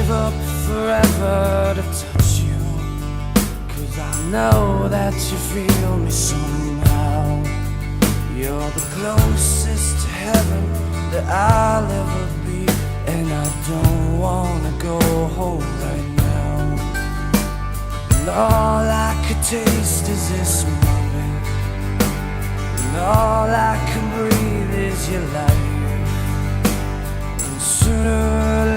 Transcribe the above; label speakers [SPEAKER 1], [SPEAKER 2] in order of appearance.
[SPEAKER 1] give up forever to touch you, 'cause I know that you feel me somehow. You're the closest to heaven that I'll ever be, and I don't wanna go home right now. And all I could taste is this moment, and all I can breathe is your life. And sooner or